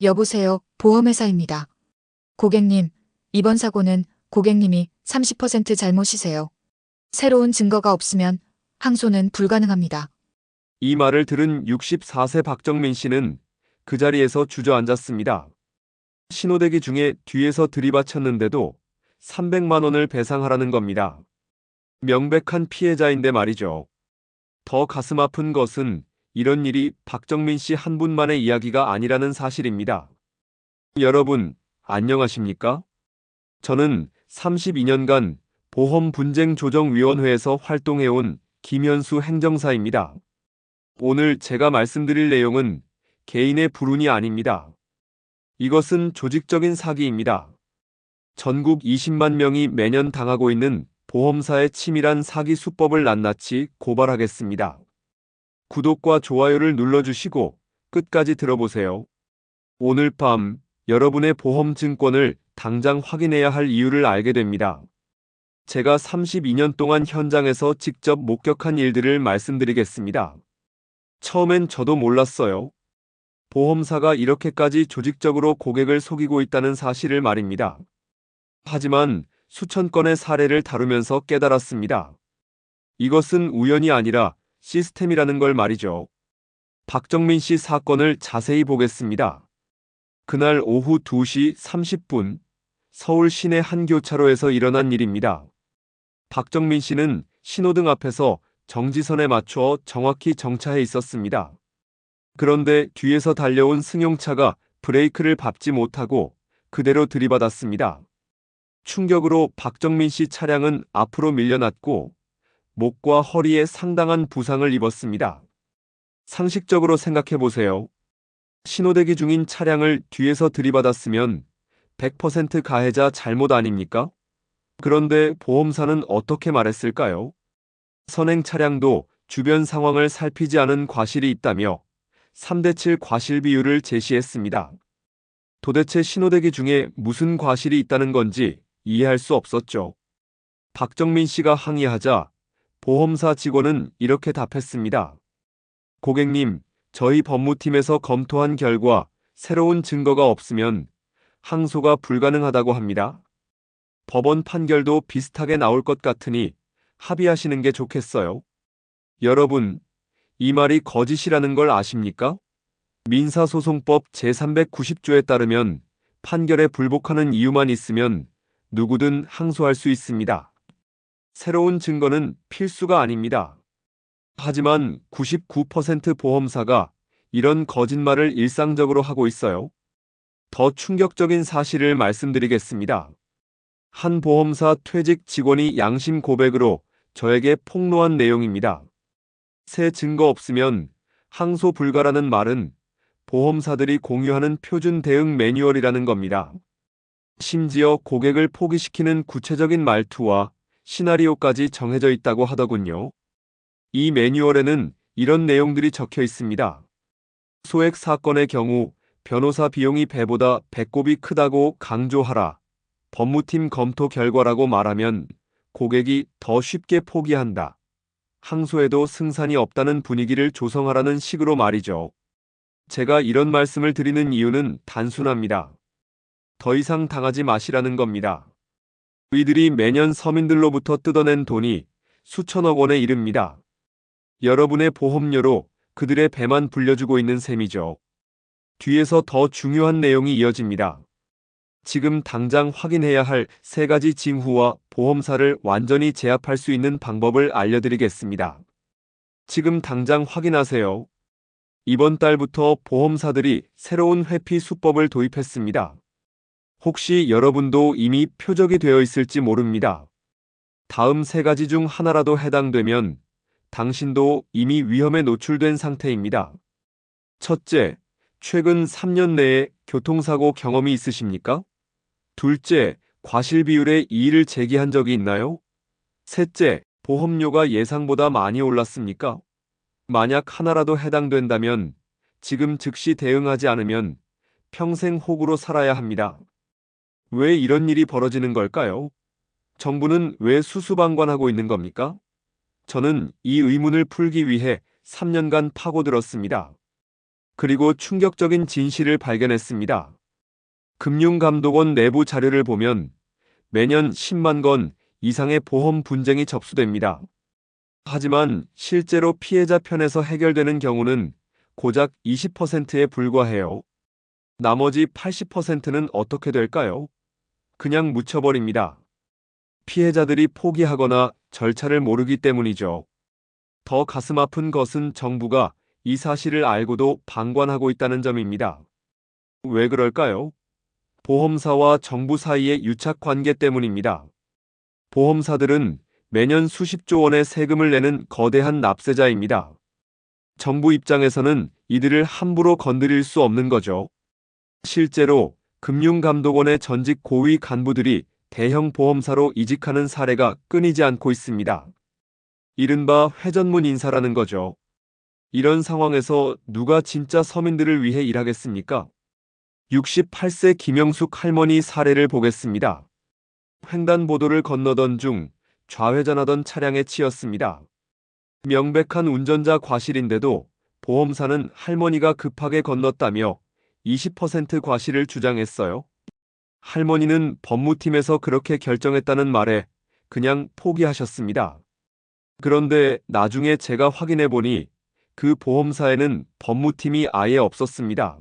여보세요, 보험회사입니다. 고객님, 이번 사고는 고객님이 30% 잘못이세요. 새로운 증거가 없으면 항소는 불가능합니다. 이 말을 들은 64세 박정민 씨는 그 자리에서 주저앉았습니다. 신호대기 중에 뒤에서 들이받쳤는데도 300만 원을 배상하라는 겁니다. 명백한 피해자인데 말이죠. 더 가슴 아픈 것은 이런 일이 박정민 씨 한 분만의 이야기가 아니라는 사실입니다. 여러분, 안녕하십니까? 저는 32년간 보험분쟁조정위원회에서 활동해온 김현수 행정사입니다. 오늘 제가 말씀드릴 내용은 개인의 불운이 아닙니다. 이것은 조직적인 사기입니다. 전국 20만 명이 매년 당하고 있는 보험사의 치밀한 사기 수법을 낱낱이 고발하겠습니다. 구독과 좋아요를 눌러주시고 끝까지 들어보세요. 오늘 밤 여러분의 보험증권을 당장 확인해야 할 이유를 알게 됩니다. 제가 32년 동안 현장에서 직접 목격한 일들을 말씀드리겠습니다. 처음엔 저도 몰랐어요. 보험사가 이렇게까지 조직적으로 고객을 속이고 있다는 사실을 말입니다. 하지만 수천 건의 사례를 다루면서 깨달았습니다. 이것은 우연이 아니라 시스템이라는 걸 말이죠. 박정민 씨 사건을 자세히 보겠습니다. 그날 오후 2시 30분 서울 시내 한 교차로에서 일어난 일입니다. 박정민 씨는 신호등 앞에서 정지선에 맞춰 정확히 정차해 있었습니다. 그런데 뒤에서 달려온 승용차가 브레이크를 밟지 못하고 그대로 들이받았습니다. 충격으로 박정민 씨 차량은 앞으로 밀려났고 목과 허리에 상당한 부상을 입었습니다. 상식적으로 생각해 보세요. 신호대기 중인 차량을 뒤에서 들이받았으면 100% 가해자 잘못 아닙니까? 그런데 보험사는 어떻게 말했을까요? 선행 차량도 주변 상황을 살피지 않은 과실이 있다며 3대7 과실 비율을 제시했습니다. 도대체 신호대기 중에 무슨 과실이 있다는 건지 이해할 수 없었죠. 박정민 씨가 항의하자 보험사 직원은 이렇게 답했습니다. 고객님, 저희 법무팀에서 검토한 결과 새로운 증거가 없으면 항소가 불가능하다고 합니다. 법원 판결도 비슷하게 나올 것 같으니 합의하시는 게 좋겠어요. 여러분, 이 말이 거짓이라는 걸 아십니까? 민사소송법 제390조에 따르면 판결에 불복하는 이유만 있으면 누구든 항소할 수 있습니다. 새로운 증거는 필수가 아닙니다. 하지만 99% 보험사가 이런 거짓말을 일상적으로 하고 있어요. 더 충격적인 사실을 말씀드리겠습니다. 한 보험사 퇴직 직원이 양심 고백으로 저에게 폭로한 내용입니다. 새 증거 없으면 항소 불가라는 말은 보험사들이 공유하는 표준 대응 매뉴얼이라는 겁니다. 심지어 고객을 포기시키는 구체적인 말투와 시나리오까지 정해져 있다고 하더군요. 이 매뉴얼에는 이런 내용들이 적혀 있습니다. 소액 사건의 경우 변호사 비용이 배보다 배꼽이 크다고 강조하라. 법무팀 검토 결과라고 말하면 고객이 더 쉽게 포기한다. 항소에도 승산이 없다는 분위기를 조성하라는 식으로 말이죠. 제가 이런 말씀을 드리는 이유는 단순합니다. 더 이상 당하지 마시라는 겁니다. 이들이 매년 서민들로부터 뜯어낸 돈이 수천억 원에 이릅니다. 여러분의 보험료로 그들의 배만 불려주고 있는 셈이죠. 뒤에서 더 중요한 내용이 이어집니다. 지금 당장 확인해야 할 3가지 징후와 보험사를 완전히 제압할 수 있는 방법을 알려드리겠습니다. 지금 당장 확인하세요. 이번 달부터 보험사들이 새로운 회피 수법을 도입했습니다. 혹시 여러분도 이미 표적이 되어 있을지 모릅니다. 다음 3가지 중 하나라도 해당되면 당신도 이미 위험에 노출된 상태입니다. 첫째, 최근 3년 내에 교통사고 경험이 있으십니까? 둘째, 과실 비율에 이의를 제기한 적이 있나요? 셋째, 보험료가 예상보다 많이 올랐습니까? 만약 하나라도 해당된다면 지금 즉시 대응하지 않으면 평생 혹으로 살아야 합니다. 왜 이런 일이 벌어지는 걸까요? 정부는 왜 수수방관하고 있는 겁니까? 저는 이 의문을 풀기 위해 3년간 파고들었습니다. 그리고 충격적인 진실을 발견했습니다. 금융감독원 내부 자료를 보면 매년 10만 건 이상의 보험 분쟁이 접수됩니다. 하지만 실제로 피해자 편에서 해결되는 경우는 고작 20%에 불과해요. 나머지 80%는 어떻게 될까요? 그냥 묻혀버립니다. 피해자들이 포기하거나 절차를 모르기 때문이죠. 더 가슴 아픈 것은 정부가 이 사실을 알고도 방관하고 있다는 점입니다. 왜 그럴까요? 보험사와 정부 사이의 유착 관계 때문입니다. 보험사들은 매년 수십조 원의 세금을 내는 거대한 납세자입니다. 정부 입장에서는 이들을 함부로 건드릴 수 없는 거죠. 실제로 금융감독원의 전직 고위 간부들이 대형 보험사로 이직하는 사례가 끊이지 않고 있습니다. 이른바 회전문 인사라는 거죠. 이런 상황에서 누가 진짜 서민들을 위해 일하겠습니까? 68세 김영숙 할머니 사례를 보겠습니다. 횡단보도를 건너던 중 좌회전하던 차량에 치였습니다. 명백한 운전자 과실인데도 보험사는 할머니가 급하게 건넜다며 20% 과실을 주장했어요. 할머니는 법무팀에서 그렇게 결정했다는 말에 그냥 포기하셨습니다. 그런데 나중에 제가 확인해 보니 그 보험사에는 법무팀이 아예 없었습니다.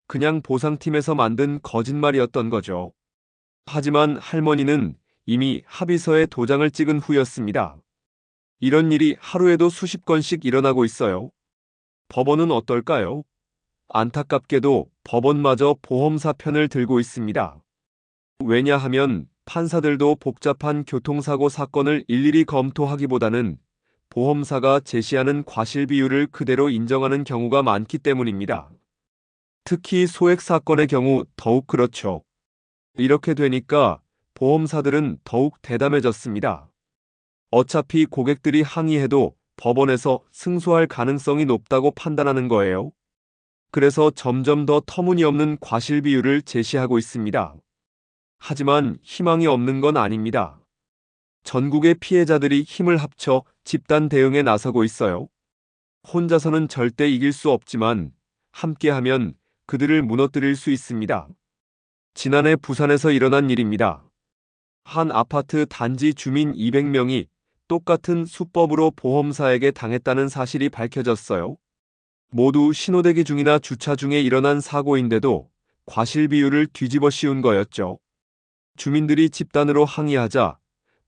그냥 보상팀에서 만든 거짓말이었던 거죠. 하지만 할머니는 이미 합의서에 도장을 찍은 후였습니다. 이런 일이 하루에도 수십 건씩 일어나고 있어요. 법원은 어떨까요? 안타깝게도 법원마저 보험사 편을 들고 있습니다. 왜냐하면 판사들도 복잡한 교통사고 사건을 일일이 검토하기보다는 보험사가 제시하는 과실 비율을 그대로 인정하는 경우가 많기 때문입니다. 특히 소액 사건의 경우 더욱 그렇죠. 이렇게 되니까 보험사들은 더욱 대담해졌습니다. 어차피 고객들이 항의해도 법원에서 승소할 가능성이 높다고 판단하는 거예요. 그래서 점점 더 터무니없는 과실 비율을 제시하고 있습니다. 하지만 희망이 없는 건 아닙니다. 전국의 피해자들이 힘을 합쳐 집단 대응에 나서고 있어요. 혼자서는 절대 이길 수 없지만 함께하면 그들을 무너뜨릴 수 있습니다. 지난해 부산에서 일어난 일입니다. 한 아파트 단지 주민 200명이 똑같은 수법으로 보험사에게 당했다는 사실이 밝혀졌어요. 모두 신호대기 중이나 주차 중에 일어난 사고인데도 과실 비율을 뒤집어 씌운 거였죠. 주민들이 집단으로 항의하자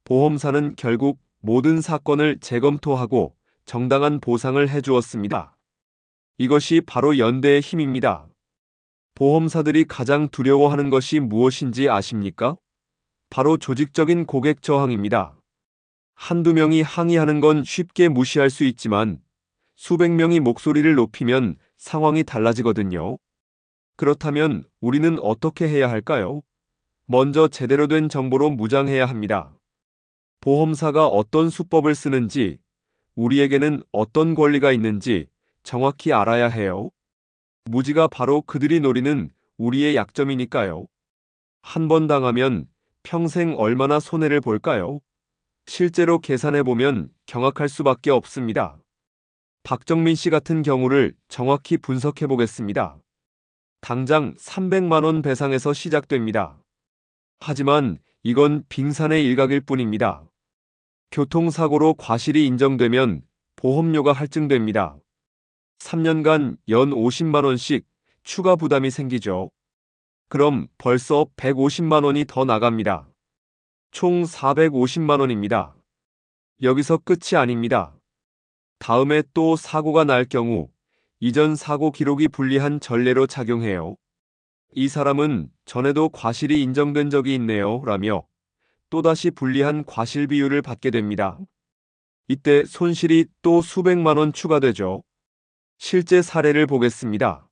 보험사는 결국 모든 사건을 재검토하고 정당한 보상을 해주었습니다. 이것이 바로 연대의 힘입니다. 보험사들이 가장 두려워하는 것이 무엇인지 아십니까? 바로 조직적인 고객 저항입니다. 한두 명이 항의하는 건 쉽게 무시할 수 있지만 수백 명이 목소리를 높이면 상황이 달라지거든요. 그렇다면 우리는 어떻게 해야 할까요? 먼저 제대로 된 정보로 무장해야 합니다. 보험사가 어떤 수법을 쓰는지, 우리에게는 어떤 권리가 있는지 정확히 알아야 해요. 무지가 바로 그들이 노리는 우리의 약점이니까요. 한 번 당하면 평생 얼마나 손해를 볼까요? 실제로 계산해보면 경악할 수밖에 없습니다. 박정민 씨 같은 경우를 정확히 분석해보겠습니다. 당장 300만 원 배상에서 시작됩니다. 하지만 이건 빙산의 일각일 뿐입니다. 교통사고로 과실이 인정되면 보험료가 할증됩니다. 3년간 연 50만 원씩 추가 부담이 생기죠. 그럼 벌써 150만 원이 더 나갑니다. 총 450만 원입니다. 여기서 끝이 아닙니다. 다음에 또 사고가 날 경우 이전 사고 기록이 불리한 전례로 작용해요. 이 사람은 전에도 과실이 인정된 적이 있네요 라며 또다시 불리한 과실 비율을 받게 됩니다. 이때 손실이 또 수백만 원 추가되죠. 실제 사례를 보겠습니다.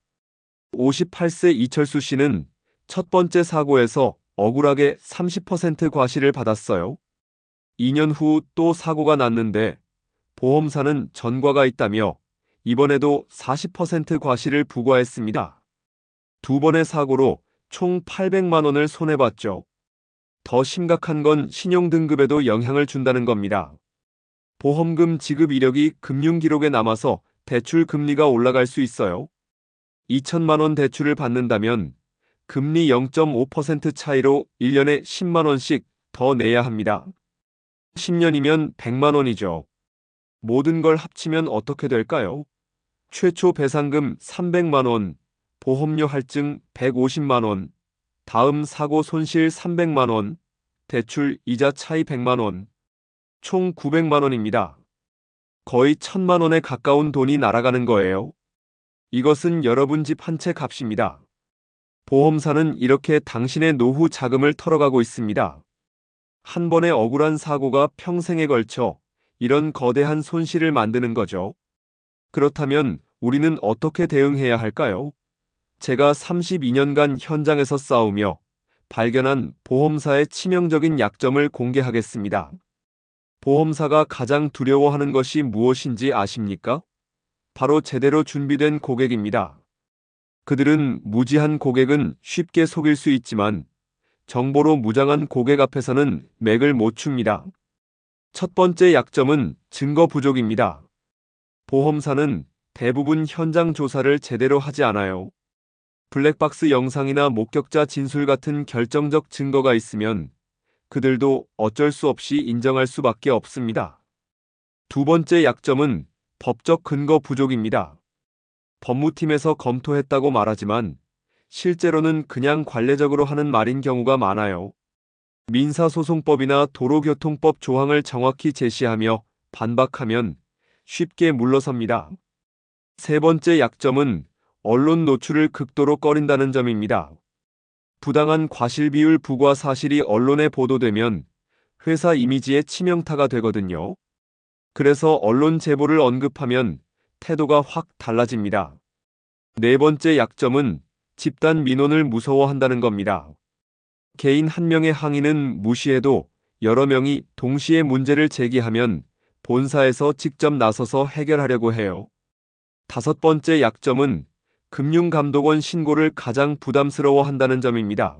58세 이철수 씨는 첫 번째 사고에서 억울하게 30% 과실을 받았어요. 2년 후 또 사고가 났는데 보험사는 전과가 있다며 이번에도 40% 과실을 부과했습니다. 두 번의 사고로 총 800만 원을 손해봤죠. 더 심각한 건 신용등급에도 영향을 준다는 겁니다. 보험금 지급 이력이 금융기록에 남아서 대출 금리가 올라갈 수 있어요. 2천만 원 대출을 받는다면 금리 0.5% 차이로 1년에 10만 원씩 더 내야 합니다. 10년이면 100만 원이죠. 모든 걸 합치면 어떻게 될까요? 최초 배상금 300만 원, 보험료 할증 150만 원, 다음 사고 손실 300만 원, 대출 이자 차이 100만 원, 총 900만 원입니다. 거의 1000만 원에 가까운 돈이 날아가는 거예요. 이것은 여러분 집 한 채 값입니다. 보험사는 이렇게 당신의 노후 자금을 털어가고 있습니다. 한 번의 억울한 사고가 평생에 걸쳐 이런 거대한 손실을 만드는 거죠. 그렇다면 우리는 어떻게 대응해야 할까요? 제가 32년간 현장에서 싸우며 발견한 보험사의 치명적인 약점을 공개하겠습니다. 보험사가 가장 두려워하는 것이 무엇인지 아십니까? 바로 제대로 준비된 고객입니다. 그들은 무지한 고객은 쉽게 속일 수 있지만 정보로 무장한 고객 앞에서는 맥을 못 춥니다. 첫 번째 약점은 증거 부족입니다. 보험사는 대부분 현장 조사를 제대로 하지 않아요. 블랙박스 영상이나 목격자 진술 같은 결정적 증거가 있으면 그들도 어쩔 수 없이 인정할 수밖에 없습니다. 두 번째 약점은 법적 근거 부족입니다. 법무팀에서 검토했다고 말하지만 실제로는 그냥 관례적으로 하는 말인 경우가 많아요. 민사소송법이나 도로교통법 조항을 정확히 제시하며 반박하면 쉽게 물러섭니다. 세 번째 약점은 언론 노출을 극도로 꺼린다는 점입니다. 부당한 과실비율 부과 사실이 언론에 보도되면 회사 이미지에 치명타가 되거든요. 그래서 언론 제보를 언급하면 태도가 확 달라집니다. 네 번째 약점은 집단 민원을 무서워한다는 겁니다. 개인 한 명의 항의는 무시해도 여러 명이 동시에 문제를 제기하면 본사에서 직접 나서서 해결하려고 해요. 다섯 번째 약점은 금융감독원 신고를 가장 부담스러워한다는 점입니다.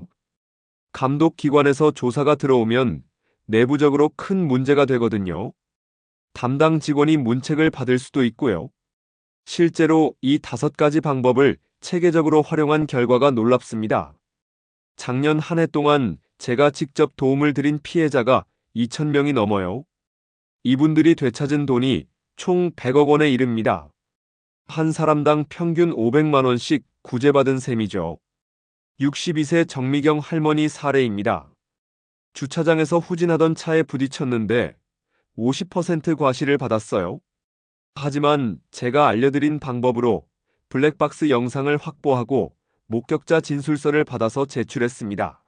감독기관에서 조사가 들어오면 내부적으로 큰 문제가 되거든요. 담당 직원이 문책을 받을 수도 있고요. 실제로 이 5가지 방법을 체계적으로 활용한 결과가 놀랍습니다. 작년 한 해 동안 제가 직접 도움을 드린 피해자가 2,000명이 넘어요. 이분들이 되찾은 돈이 총 100억 원에 이릅니다. 한 사람당 평균 500만 원씩 구제받은 셈이죠. 62세 정미경 할머니 사례입니다. 주차장에서 후진하던 차에 부딪혔는데 50% 과실을 받았어요. 하지만 제가 알려드린 방법으로 블랙박스 영상을 확보하고 목격자 진술서를 받아서 제출했습니다.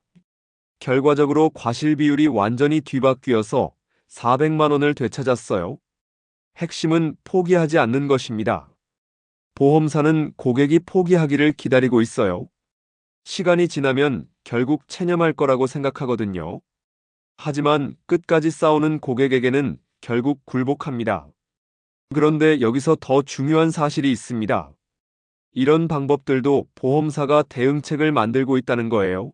결과적으로 과실 비율이 완전히 뒤바뀌어서 400만 원을 되찾았어요. 핵심은 포기하지 않는 것입니다. 보험사는 고객이 포기하기를 기다리고 있어요. 시간이 지나면 결국 체념할 거라고 생각하거든요. 하지만 끝까지 싸우는 고객에게는 결국 굴복합니다. 그런데 여기서 더 중요한 사실이 있습니다. 이런 방법들도 보험사가 대응책을 만들고 있다는 거예요.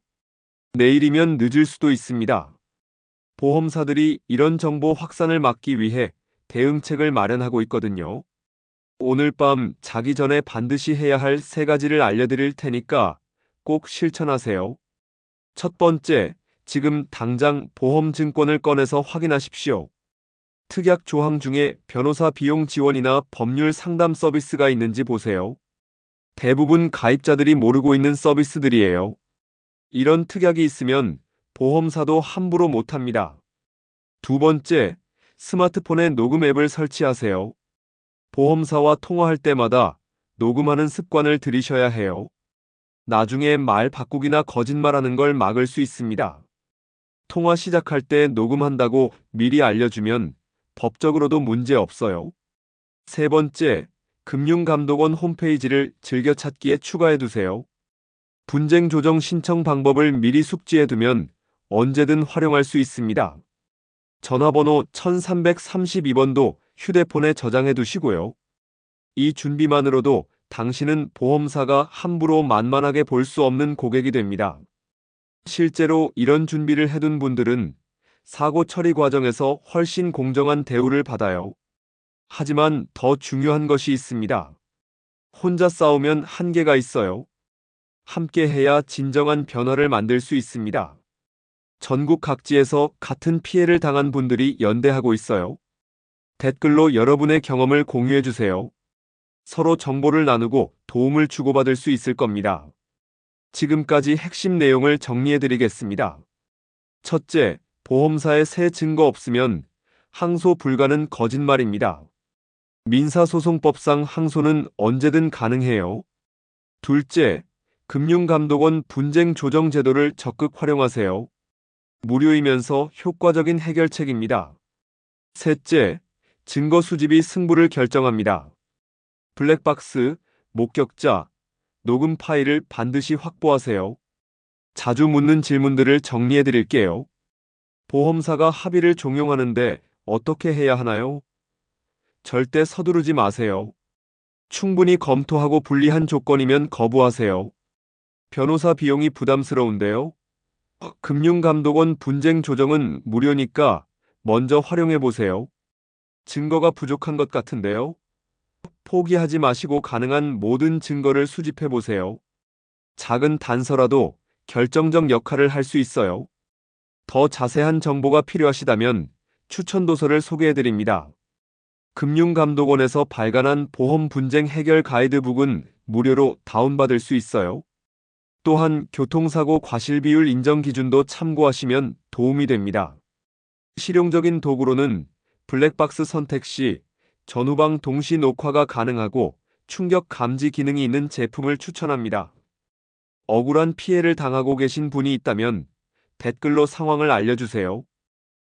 내일이면 늦을 수도 있습니다. 보험사들이 이런 정보 확산을 막기 위해 대응책을 마련하고 있거든요. 오늘 밤 자기 전에 반드시 해야 할 3가지를 알려드릴 테니까 꼭 실천하세요. 첫 번째, 지금 당장 보험증권을 꺼내서 확인하십시오. 특약 조항 중에 변호사 비용 지원이나 법률 상담 서비스가 있는지 보세요. 대부분 가입자들이 모르고 있는 서비스들이에요. 이런 특약이 있으면 보험사도 함부로 못합니다. 두 번째, 스마트폰에 녹음 앱을 설치하세요. 보험사와 통화할 때마다 녹음하는 습관을 들이셔야 해요. 나중에 말 바꾸기나 거짓말하는 걸 막을 수 있습니다. 통화 시작할 때 녹음한다고 미리 알려주면 법적으로도 문제 없어요. 세 번째, 금융감독원 홈페이지를 즐겨찾기에 추가해두세요. 분쟁 조정 신청 방법을 미리 숙지해두면 언제든 활용할 수 있습니다. 전화번호 1332번도 휴대폰에 저장해두시고요. 이 준비만으로도 당신은 보험사가 함부로 만만하게 볼 수 없는 고객이 됩니다. 실제로 이런 준비를 해둔 분들은 사고 처리 과정에서 훨씬 공정한 대우를 받아요. 하지만 더 중요한 것이 있습니다. 혼자 싸우면 한계가 있어요. 함께 해야 진정한 변화를 만들 수 있습니다. 전국 각지에서 같은 피해를 당한 분들이 연대하고 있어요. 댓글로 여러분의 경험을 공유해 주세요. 서로 정보를 나누고 도움을 주고받을 수 있을 겁니다. 지금까지 핵심 내용을 정리해 드리겠습니다. 첫째, 보험사에 새 증거 없으면 항소 불가는 거짓말입니다. 민사소송법상 항소는 언제든 가능해요. 둘째, 금융감독원 분쟁 조정 제도를 적극 활용하세요. 무료이면서 효과적인 해결책입니다. 셋째, 증거 수집이 승부를 결정합니다. 블랙박스, 목격자, 녹음 파일을 반드시 확보하세요. 자주 묻는 질문들을 정리해 드릴게요. 보험사가 합의를 종용하는데 어떻게 해야 하나요? 절대 서두르지 마세요. 충분히 검토하고 불리한 조건이면 거부하세요. 변호사 비용이 부담스러운데요. 금융감독원 분쟁 조정은 무료니까 먼저 활용해 보세요. 증거가 부족한 것 같은데요. 포기하지 마시고 가능한 모든 증거를 수집해 보세요. 작은 단서라도 결정적 역할을 할 수 있어요. 더 자세한 정보가 필요하시다면 추천 도서를 소개해 드립니다. 금융감독원에서 발간한 보험 분쟁 해결 가이드북은 무료로 다운받을 수 있어요. 또한 교통사고 과실비율 인정 기준도 참고하시면 도움이 됩니다. 실용적인 도구로는 블랙박스 선택 시 전후방 동시 녹화가 가능하고 충격 감지 기능이 있는 제품을 추천합니다. 억울한 피해를 당하고 계신 분이 있다면 댓글로 상황을 알려주세요.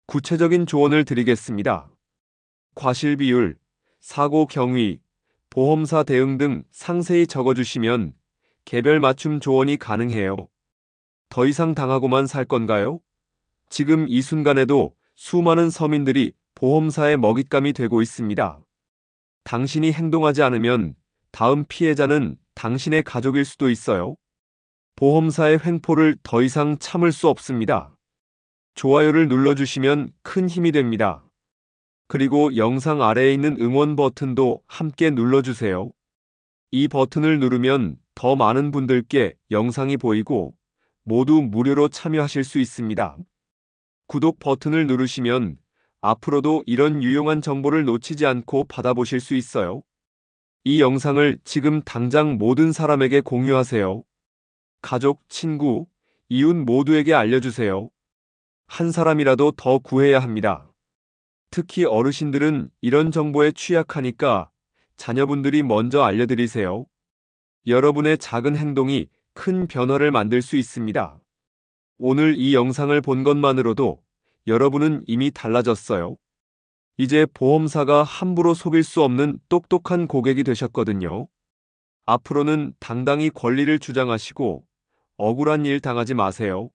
구체적인 조언을 드리겠습니다. 과실비율, 사고 경위, 보험사 대응 등 상세히 적어주시면 개별 맞춤 조언이 가능해요. 더 이상 당하고만 살 건가요? 지금 이 순간에도 수많은 서민들이 보험사의 먹잇감이 되고 있습니다. 당신이 행동하지 않으면 다음 피해자는 당신의 가족일 수도 있어요. 보험사의 횡포를 더 이상 참을 수 없습니다. 좋아요를 눌러주시면 큰 힘이 됩니다. 그리고 영상 아래에 있는 응원 버튼도 함께 눌러주세요. 이 버튼을 누르면 더 많은 분들께 영상이 보이고 모두 무료로 참여하실 수 있습니다. 구독 버튼을 누르시면 앞으로도 이런 유용한 정보를 놓치지 않고 받아보실 수 있어요. 이 영상을 지금 당장 모든 사람에게 공유하세요. 가족, 친구, 이웃 모두에게 알려주세요. 한 사람이라도 더 구해야 합니다. 특히 어르신들은 이런 정보에 취약하니까 자녀분들이 먼저 알려드리세요. 여러분의 작은 행동이 큰 변화를 만들 수 있습니다. 오늘 이 영상을 본 것만으로도 여러분은 이미 달라졌어요. 이제 보험사가 함부로 속일 수 없는 똑똑한 고객이 되셨거든요. 앞으로는 당당히 권리를 주장하시고 억울한 일 당하지 마세요.